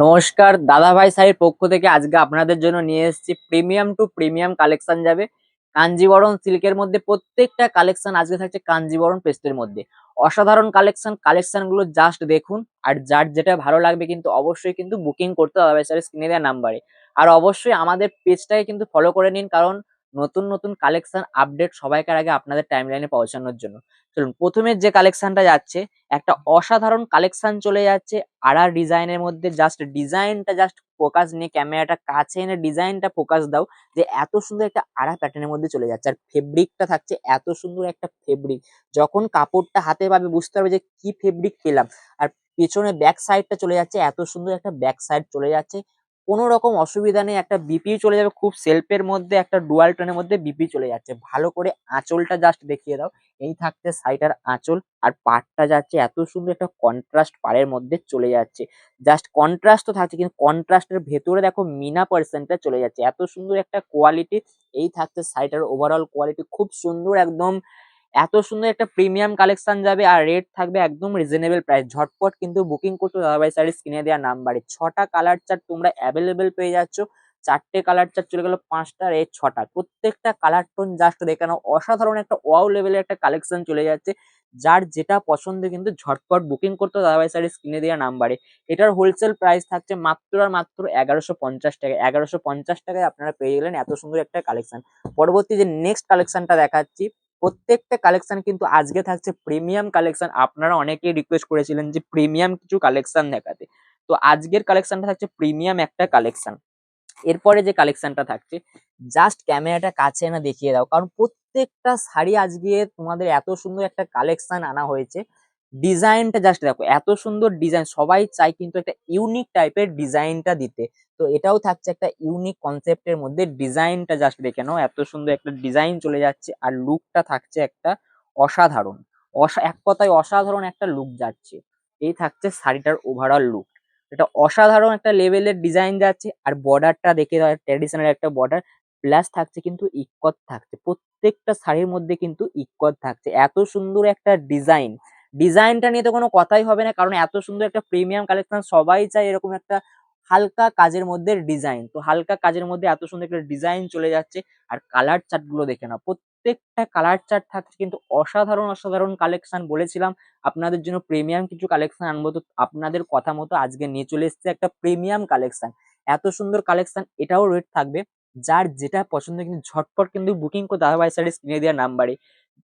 নমস্কার দাদা ভাই শাড়ির পক্ষ থেকে আজকে আপনাদের জন্য নিয়ে এসেছি প্রিমিয়াম টু প্রিমিয়াম কালেকশন যাবে কাঞ্জিবরম সিল্কের মধ্যে। প্রত্যেকটা কালেকশন আজকে থাকছে কাঞ্জিবরম পেস্টের মধ্যে। অসাধারণ কালেকশন গুলো জাস্ট দেখুন। আর যার যেটা ভালো লাগবে কিন্তু অবশ্যই কিন্তু বুকিং করতে হবে স্যার স্ক্রিনে দেওয়া নাম্বারে। আর অবশ্যই আমাদের পেজটাকে কিন্তু ফলো করে নিন, কারণ নতুন নতুন কালেকশন আপডেট সবাইকার আগে আপনাদের টাইমলাইনে পৌঁছানোর জন্য। চলুন, প্রথমে যে কালেকশনটা যাচ্ছে, একটা অসাধারণ কালেকশন চলে যাচ্ছে আড়ার ডিজাইনের মধ্যে। ডিজাইনটা জাস্ট ফোকাস নিয়ে ক্যামেরাটা কাছে এনে ডিজাইনটা ফোকাস দাও, যে এত সুন্দর একটা আড়া প্যাটার্নের মধ্যে চলে যাচ্ছে। আর ফেব্রিকটা থাকছে এত সুন্দর একটা ফেব্রিক, যখন কাপড়টা হাতে পাবে বুঝতে পারবে যে কি ফেব্রিক পেলাম। আর পেছনে ব্যাক সাইডটা চলে যাচ্ছে, এত সুন্দর একটা ব্যাক সাইড চলে যাচ্ছে, কোনো রকম অসুবিধা নেই। একটা বিপি চলে যাবে খুব সেলফের মধ্যে, একটা ডুয়াল টোনের মধ্যে বিপি চলে যাচ্ছে। ভালো করে আঁচলটা জাস্ট দেখিয়ে দাও। এই থাকছে সাইডার আঁচল, আর পাড়টা যাচ্ছে এত সুন্দর একটা কন্ট্রাস্ট পাড়ের মধ্যে চলে যাচ্ছে। জাস্ট কন্ট্রাস্ট তো থাকছে, কিন্তু কন্ট্রাস্টের ভেতরে দেখো মিনা পার্সেন্টটা চলে যাচ্ছে, এত সুন্দর একটা কোয়ালিটি। এই থাকছে সাইডার ওভারঅল কোয়ালিটি, খুব সুন্দর একদম। এত সুন্দর একটা প্রিমিয়াম কালেকশন যাবে, আর রেট থাকবে একদম রিজনেবল প্রাইস। ঝটপট কিন্তু বুকিং করতে দাদাভাই শাড়ি স্ক্রিনে দেওয়া নাম্বারে। 6টা কালার চার্ট তোমরা অ্যাভেলেবেল পেয়ে যাচ্ছ। 4টে কালার চার্ট চলে গেল 5টা, রেট 6টা। প্রত্যেকটা কালার টোন জাস্ট দেখে নাও, অসাধারণ একটা ওয়াও লেভেলের একটা কালেকশন চলে যাচ্ছে। যার যেটা পছন্দ কিন্তু ঝটপট বুকিং করতে দাদাভাই শাড়ি স্ক্রিনে দেওয়া নাম্বারে। এটার হোলসেল প্রাইস থাকছে মাত্র আর মাত্র 1150 টাকা। 1150 টাকায় আপনারা পেয়ে গেলেন এত সুন্দর একটা কালেকশন। পরবর্তী যে নেক্সট কালেকশনটা দেখাচ্ছি, প্রত্যেকটা কালেকশন কিন্তু আজকে থাকছে প্রিমিয়াম কালেকশন। আপনারা অনেকেই রিকোয়েস্ট করেছিলেন যে প্রিমিয়াম কিছু কালেকশন দেখাতে, তো আজকের কালেকশনটা থাকছে প্রিমিয়াম একটা কালেকশন। এরপরে যে কালেকশনটা থাকছে, জাস্ট ক্যামেরাটা কাছে এনে দেখিয়ে দাও, কারণ প্রত্যেকটা শাড়ি আজকে তোমাদের এত সুন্দর একটা কালেকশন আনা হয়েছে। ডিজাইনটা জাস্ট দেখো, এত সুন্দর ডিজাইন। সবাই চাই কিন্তু একটা ইউনিক টাইপের ডিজাইনটা দিতে, তো এটাও থাকছে একটা ইউনিক কনসেপ্টের মধ্যে। ডিজাইনটা জাস্ট দেখে নাও, এত সুন্দর একটা ডিজাইন চলে যাচ্ছে, আর লুকটা থাকছে একটা অসাধারণ। এক কথায় অসাধারণ একটা লুক যাচ্ছে। এই থাকছে শাড়িটার ওভারঅল লুক, এটা অসাধারণ একটা লেভেলের ডিজাইন যাচ্ছে। আর বর্ডারটা দেখে ট্র্যাডিশনাল একটা বর্ডার, প্লাস থাকছে কিন্তু ইক্কত থাকছে প্রত্যেকটা শাড়ির মধ্যে, কিন্তু ইক্কত থাকছে। এত সুন্দর একটা ডিজাইন, ডিজাইনটা নিয়ে তো কোনো কথাই হবে না, কারণ এত সুন্দর একটা প্রিমিয়াম কালেকশন সবাই চায় এরকম একটা হালকা কাজের মধ্যে ডিজাইন। তো হালকা কাজের মধ্যে এত সুন্দর একটা ডিজাইন চলে যাচ্ছে। আর কালার চার্ট গুলো দেখে নাও, প্রত্যেকটা কালার চার্ট থাকছে কিন্তু অসাধারণ অসাধারণ কালেকশন। বলেছিলাম আপনাদের জন্য প্রিমিয়াম কিছু কালেকশন আনবো, তো আপনাদের কথা মতো আজকে নিয়ে চলে এসেছে একটা প্রিমিয়াম কালেকশন। এত সুন্দর কালেকশন, এটাও রেট থাকবে। যার যেটা পছন্দ কিন্তু ঝটপট কিন্তু বুকিং করে দাদাভাই স্যারের স্ক্রিনে দেওয়া নাম্বারে।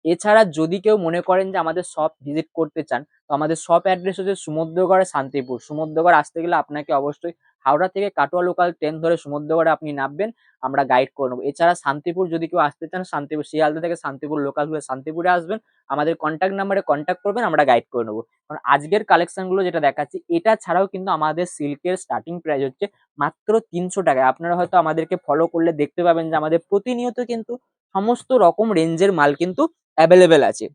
এছাড়া যদি কেউ মনে করেন যে আমাদের শপ ভিজিট করতে চান, তো আমাদের শপ অ্যাড্রেস হচ্ছে সমুদ্রগড় শান্তিপুর। সমুদ্রগড় আসতে গেলে আপনাকে অবশ্যই হাওড়া থেকে কাটোয়া লোকাল ট্রেন ধরে সমুদ্রগড়ে আপনি নামবেন, আমরা গাইড করে নেবো। এছাড়া শান্তিপুর যদি কেউ আসতে চান, শান্তিপুর শিয়ালদা থেকে শান্তিপুর লোকাল ধরে শান্তিপুরে আসবেন, আমাদের কন্ট্যাক্ট নাম্বারে কন্ট্যাক্ট করবেন, আমরা গাইড করে নেবো। কারণ আজকের কালেকশন গুলো যেটা দেখাচ্ছি, এটা ছাড়াও কিন্তু আমাদের সিল্কের স্টার্টিং প্রাইস হচ্ছে মাত্র 300 টাকায়। আপনারা হয়তো আমাদেরকে ফলো করলে দেখতে পাবেন যে আমাদের প্রতিনিয়ত কিন্তু সমস্ত রকম রেঞ্জের মাল কিন্তু অ্যাভেলেবেল আছে।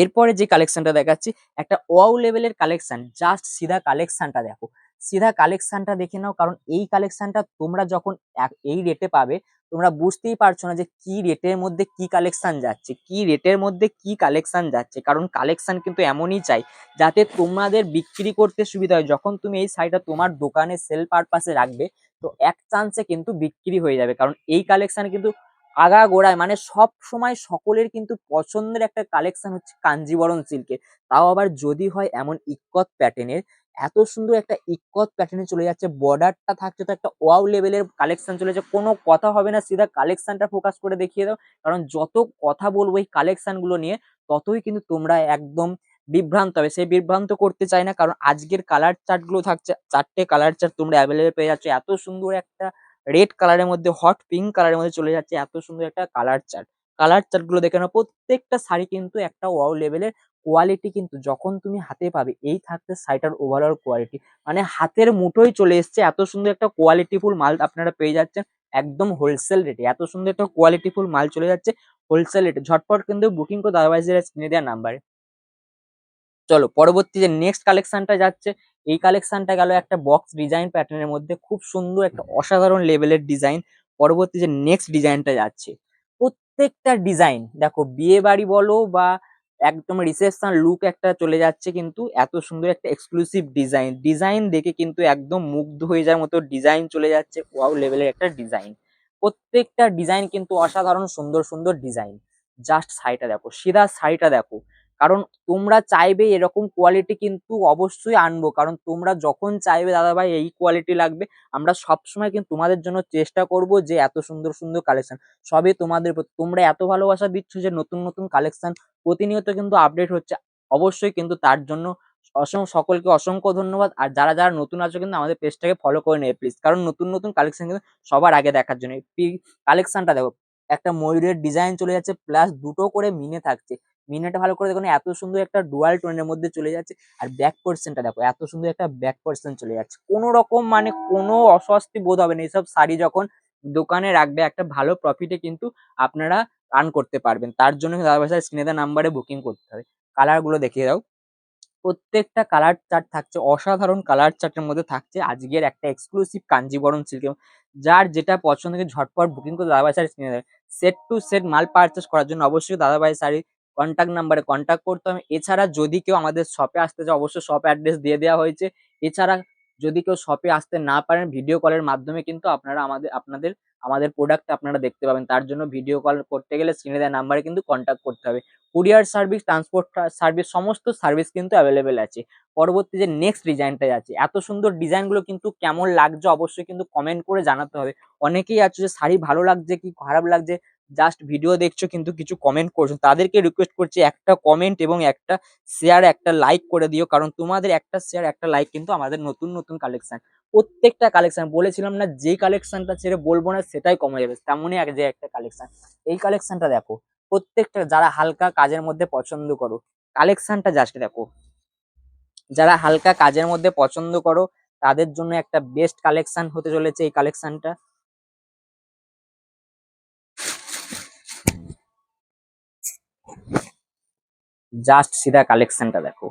এরপরে যে কালেকশনটা দেখাচ্ছি, একটা ওয়াও লেভেলের কালেকশন। জাস্ট সিধা কালেকশনটা দেখো, সিধা কালেকশনটা দেখে নাও, কারণ এই কালেকশনটা তোমরা যখন এই রেটে পাবে, তোমরা বুঝতেই পারছো না যে কি রেটের মধ্যে কি কালেকশন যাচ্ছে, কি রেটের মধ্যে কি কালেকশন যাচ্ছে। কারণ কালেকশন কিন্তু এমনই চাই যাতে তোমাদের বিক্রি করতে সুবিধা হয়। যখন তুমি এই শাড়িটা তোমার দোকানে সেল পারপাসে রাখবে, তো এক চান্সে কিন্তু বিক্রি হয়ে যাবে। কারণ এই কালেকশন কিন্তু আগাগোড়ায় মানে সব সময় সকলের কিন্তু পছন্দের একটা কালেকশন হচ্ছে কাঞ্জিবরম সিল্কের। তাও আবার যদি হয় এমন ইক্কত প্যাটার্নের, এত সুন্দর একটা ইক্কত প্যাটার্নে চলে যাচ্ছে। বর্ডারটা থাকছে তো একটা ওয়াও লেভেলের কালেকশন চলে যাচ্ছে, কোনো কথা হবে না, সিধা কালেকশনটা ফোকাস করে দেখিয়ে দাও। কারণ যত কথা বলবো এই কালেকশন গুলো নিয়ে, ততই কিন্তু তোমরা একদম বিভ্রান্ত হবে। সেই বিভ্রান্ত করতে চাই না, কারণ আজকের কালার চার্ট গুলো থাকছে 4টে কালার চার্ট তোমরা অ্যাভেলেবেল পেয়ে যাচ্ছ। এত সুন্দর একটা রেড কালারের মধ্যে, হট পিঙ্ক কালারের মধ্যে চলে যাচ্ছে এত সুন্দর একটা কালার চার্ট। কালার চার্ট গুলো দেখে নাও, প্রত্যেকটা শাড়ি কিন্তু একটা ওয়াও লেভেলের কোয়ালিটি। কিন্তু যখন তুমি হাতে পাবে, এই থাকতে শাড়িটার ওভারঅল কোয়ালিটি মানে হাতের মুঠোয় চলে এসছে। এত সুন্দর একটা কোয়ালিটিফুল মাল আপনারা পেয়ে যাচ্ছেন একদম হোলসেল রেটে। এত সুন্দর একটা কোয়ালিটিফুল মাল চলে যাচ্ছে হোলসেল রেটে। ঝটপট কিন্তু বুকিং করে আদারওয়াইজ স্ক্রিনে দেওয়া নাম্বারে। চলো পরবর্তী যে নেক্সট কালেকশনটা যাচ্ছে, এই কালেকশনটা গেল একটা বক্স ডিজাইন প্যাটার্নের মধ্যে, খুব সুন্দর একটা অসাধারণ লেভেলের ডিজাইন। পরবর্তী যে নেক্সট ডিজাইনটা যাচ্ছে, প্রত্যেকটা ডিজাইন দেখো, বিয়ে বাড়ি বলো বা একদম রিসেপশন লুক একটা চলে যাচ্ছে, কিন্তু এত সুন্দর একটা এক্সক্লুসিভ ডিজাইন দেখে কিন্তু একদম মুগ্ধ হয়ে যাওয়ার মতো ডিজাইন চলে যাচ্ছে, ওয়াও লেভেলের একটা ডিজাইন। প্রত্যেকটা ডিজাইন কিন্তু অসাধারণ সুন্দর সুন্দর ডিজাইন। জাস্ট শাড়িটা দেখো, সিধা শাড়িটা দেখো। কারণ তোমরা চাইবে এরকম কোয়ালিটি কিন্তু অবশ্যই আনবো, কারণ তোমরা যখন চাইবে দাদা ভাই এই কোয়ালিটি লাগবে, আমরা সবসময় কিন্তু তোমাদের জন্য চেষ্টা করব যে এত সুন্দর সুন্দর কালেকশন সবই তোমাদের তোমরা এত ভালোবাসা দিচ্ছ যে নতুন নতুন কালেকশন প্রতিনিয়ত কিন্তু আপডেট হচ্ছে। অবশ্যই কিন্তু তার জন্য সকলকে অসংখ্য ধন্যবাদ। আর যারা যারা নতুন আছো কিন্তু আমাদের পেজটাকে ফলো করে নেবে প্লিজ, কারণ নতুন নতুন কালেকশন কিন্তু সবার আগে দেখার জন্য। কালেকশনটা দেখো, একটা ময়ূরের ডিজাইন চলে যাচ্ছে, প্লাস দুটো করে মিনে থাকছে। মিনেটা ভালো করে দেখুন, এত সুন্দর একটা ডুয়াল টোনের মধ্যে চলে যাচ্ছে। আর ব্যাক পোর্শনটা দেখো, এত সুন্দর একটা ব্যাক পোর্শন চলে যাচ্ছে। কোনো রকম মানে কোনো অস্বস্তি বোধ হবে না, এইসব শাড়ি যখন দোকানে রাখবে একটা ভালো প্রফিটে কিন্তু আপনারা আর্ন করতে পারবেন। তার জন্য দাদা স্ক্রিনে দেওয়া নাম্বারে বুকিং করতে হবে। কালার গুলো দেখিয়ে দাও। প্রত্যেকটা কালার চার্ট থাকছে, অসাধারণ কালার চার্টের মধ্যে থাকছে আজকের একটা এক্সক্লুসিভ কাঞ্জিবরম সিল্ক। যার যেটা পছন্দ থেকে ঝটপট বুকিং করে দাদাভাই শাড়ি কিনে দেবে। সেট টু সেট মাল পারচেস করার জন্য অবশ্যই দাদাভাই শাড়ি কন্ট্যাক্ট নাম্বারে কন্ট্যাক্ট করতে হবে। এছাড়া যদি কেউ আমাদের শপে আসতে চায় অবশ্যই শপ অ্যাড্রেস দিয়ে দেওয়া হয়েছে। এছাড়া যদি কেউ শপে আসতে না পারেন ভিডিও কলের মাধ্যমে কিন্তু আপনারা আমাদের প্রোডাক্ট আপনারা দেখতে পাবেন। তার জন্য ভিডিও কল করতে গেলে স্ক্রিনে দেওয়া নাম্বারে কিন্তু কন্ট্যাক্ট করতে হবে। কুরিয়ার সার্ভিস, ট্রান্সপোর্ট সার্ভিস, সমস্ত সার্ভিস কিন্তু অ্যাভেলেবেল আছে। পরবর্তী যে নেক্সট ডিজাইনটাই আছে, এত সুন্দর ডিজাইনগুলো কিন্তু কেমন লাগছে অবশ্যই কিন্তু কমেন্ট করে জানাতে হবে। অনেকেই আছে যে শাড়ি ভালো লাগছে কি খারাপ লাগছে জাস্ট ভিডিও দেখছো কিন্তু কিছু কমেন্ট করছো, তাদেরকে রিকোয়েস্ট করছি একটা কমেন্ট এবং একটা শেয়ার একটা লাইক করে দিও, কারণ তোমাদের একটা শেয়ার একটা লাইক কিন্তু আমাদের নতুন নতুন কালেকশন, প্রত্যেকটা কালেকশন বলেছিলাম না যে কালেকশনটা ছেড়ে বলবো না সেটাই কমে যাবে, তেমনই এক যে একটা কালেকশন। এই কালেকশনটা দেখো, প্রত্যেকটা যারা হালকা কাজের মধ্যে পছন্দ করো কালেকশনটা জাস্ট দেখো, যারা হালকা কাজের মধ্যে পছন্দ করো তাদের জন্য একটা বেস্ট কালেকশন হতে চলেছে এই কালেকশনটা। জাস্ট সিধা কালেকশনটা দেখো,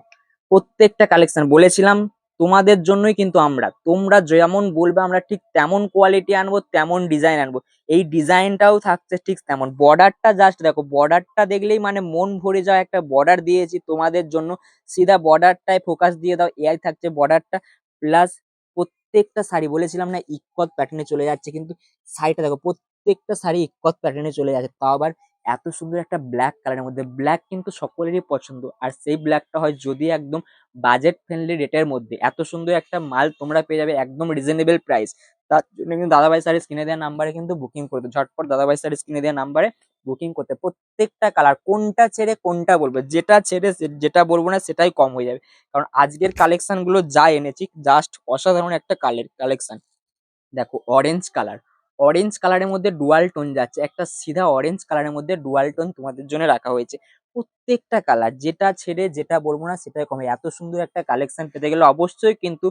প্রত্যেকটা কালেকশন বলেছিলাম তোমাদের জন্যই কিন্তু তোমরা যেমন বলবে আমরা ঠিক তেমন কোয়ালিটি আনবো, তেমন ডিজাইন আনবো। এই ডিজাইনটাও থাকছে ঠিক তেমন। বর্ডারটা জাস্ট দেখো, বর্ডারটা দেখলেই মানে মন ভরে যাওয়া একটা বর্ডার দিয়েছি তোমাদের জন্য। সিধা বর্ডারটায় ফোকাস দিয়ে দাও, এআই থাকছে বর্ডারটা। প্লাস প্রত্যেকটা শাড়ি বলেছিলাম না ইক্কত প্যাটার্নে চলে যাচ্ছে, কিন্তু শাড়িটা দেখো প্রত্যেকটা শাড়ি ইক্কত প্যাটার্নে চলে যাচ্ছে, তাও আবার এত সুন্দর একটা ব্ল্যাক কালারের মধ্যে। ব্ল্যাক কিন্তু সকলেরই পছন্দ, আর সেই ব্ল্যাকটা হয় যদি একদম বাজেট ফ্রেন্ডলি রেটের মধ্যে। এত সুন্দর একটা মাল তোমরা পেয়ে যাবে একদম রিজনেবল প্রাইস। তার জন্য কিন্তু দাদাভাই শাড়ি কিনে দেওয়া নাম্বারে কিন্তু বুকিং করতে, ঝটপট দাদাভাই শাড়ি কিনে দেওয়া নাম্বারে বুকিং করতে। প্রত্যেকটা কালার কোনটা ছেড়ে কোনটা বলবো, যেটা ছেড়ে যেটা বলবো না সেটাই কম হয়ে যাবে, কারণ আজকের কালেকশন গুলো যা এনেছি জাস্ট অসাধারণ একটা কালেকশন। দেখো অরেঞ্জ কালার, অরেঞ্জ কালারের মধ্যে ডুয়াল টোন যাচ্ছে, একটা সিধা অরেঞ্জ কালারের মধ্যে ডুয়াল টোন তোমাদের জন্য রাখা হয়েছে। প্রত্যেকটা কালার যেটা ছেড়ে যেটা বলবো না সেটাই কমে। এত সুন্দর একটা কালেকশন পেতে গেলে অবশ্যই কিন্তু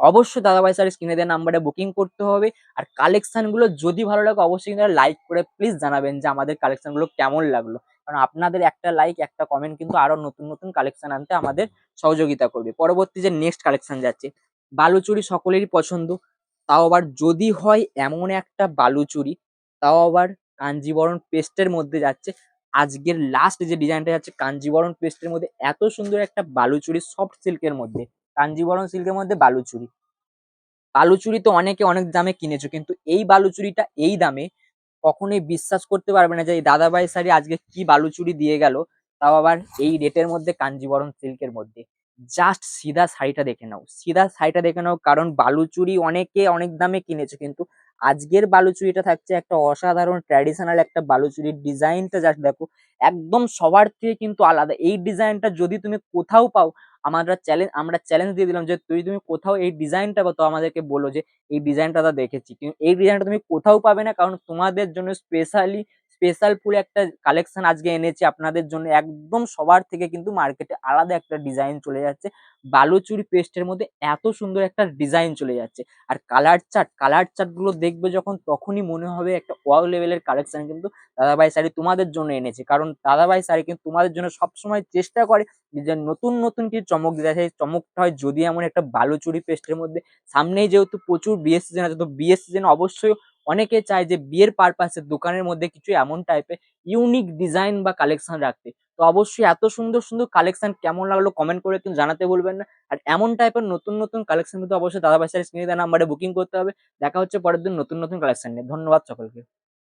অবশ্যই দাদাভাই স্যার স্ক্রিনে দেওয়া নাম্বারে বুকিং করতে হবে। আর কালেকশন গুলো যদি ভালো লাগে অবশ্যই কিন্তু লাইক করে প্লিজ জানাবেন যে আমাদের কালেকশন গুলো কেমন লাগলো, কারণ আপনাদের একটা লাইক একটা কমেন্ট কিন্তু আরো নতুন নতুন কালেকশন আনতে আমাদের সহযোগিতা করবে। পরবর্তী যে নেক্সট কালেকশন যাচ্ছে, বালুচুরি সকলেরই পছন্দ, তাও আবার যদি হয় এমন একটা বালুচুরি, তাও আবার কাঞ্জিবরম পেস্টের মধ্যে যাচ্ছে। আজকের লাস্ট যে ডিজাইনটা যাচ্ছে কাঞ্জিবরম পেস্টের মধ্যে, এত সুন্দর একটা বালুচুরি সফট সিল্কের মধ্যে, কাঞ্জিবরম সিল্কের মধ্যে বালুচুরি। বালুচুরি তো অনেকে অনেক দামে কিনেছো, কিন্তু এই বালুচুরিটা এই দামে কখনোই বিশ্বাস করতে পারবে না যে এই দাদাভাই শাড়ি আজকে কি বালুচুরি দিয়ে গেল, তাও আবার এই রেটের মধ্যে কাঞ্জিবরম সিল্কের মধ্যে। জাস্ট সিধা শাড়িটা দেখে নাও, সিধা শাড়িটা দেখে নাও, কারণ বালুচুরি অনেকে অনেক দামে কিনেছে, কিন্তু আজকের বালুচুরিটা থাকছে একটা অসাধারণ ট্র্যাডিশনাল একটা বালুচুরির ডিজাইনটা জাস্ট দেখো, একদম সবার থেকে কিন্তু আলাদা। এই ডিজাইনটা যদি তুমি কোথাও পাও, আমরা চ্যালেঞ্জ দিয়ে দিলাম যে তুমি কোথাও এই ডিজাইনটা পাও তো আমাদেরকে বলো যে এই ডিজাইনটা দেখেছি, কিন্তু এই ডিজাইনটা তুমি কোথাও পাবে না, কারণ তোমাদের জন্য স্পেশাল ফুল একটা কালেকশন আজকে এনেছি আপনাদের জন্য। একদম সবার থেকে কিন্তু মার্কেটে আলাদা একটা ডিজাইন চলে যাচ্ছে, বালুচুরি পেস্টের মধ্যে এত সুন্দর একটা ডিজাইন চলে যাচ্ছে। আর কালার চার্ট গুলো দেখবে যখন তখনই মনে হবে একটা ওয়াও লেভেলের কালেকশন কিন্তু দাদাভাই শাড়ি তোমাদের জন্য এনেছে, কারণ দাদাভাই শাড়ি কিন্তু তোমাদের জন্য সবসময় চেষ্টা করে যে নতুন নতুন কিছু চমক দিতে। সেই চমকটা হয় যদি এমন একটা বালুচুরি পেস্টের মধ্যে। সামনেই যেহেতু প্রচুর বিয়ের সিজন আছে, তো বিয়ের সিজনে অবশ্যই অনেকে চায় যে বিয়ের পারপাসে দোকানের মধ্যে কিছু এমন টাইপের ইউনিক ডিজাইন বা কালেকশন রাখতে। তো অবশ্যই এত সুন্দর সুন্দর কালেকশন কেমন লাগলো কমেন্ট করে কিন্তু জানাতে ভুলবেন না। আর এমন টাইপের নতুন নতুন কালেকশন কিন্তু অবশ্যই দাদা ভাই স্যারের স্ক্রিনে দেওয়া নাম্বারে বুকিং করতে হবে। দেখা হচ্ছে পরের দিন নতুন নতুন কালেকশন নিয়ে। ধন্যবাদ সকলকে।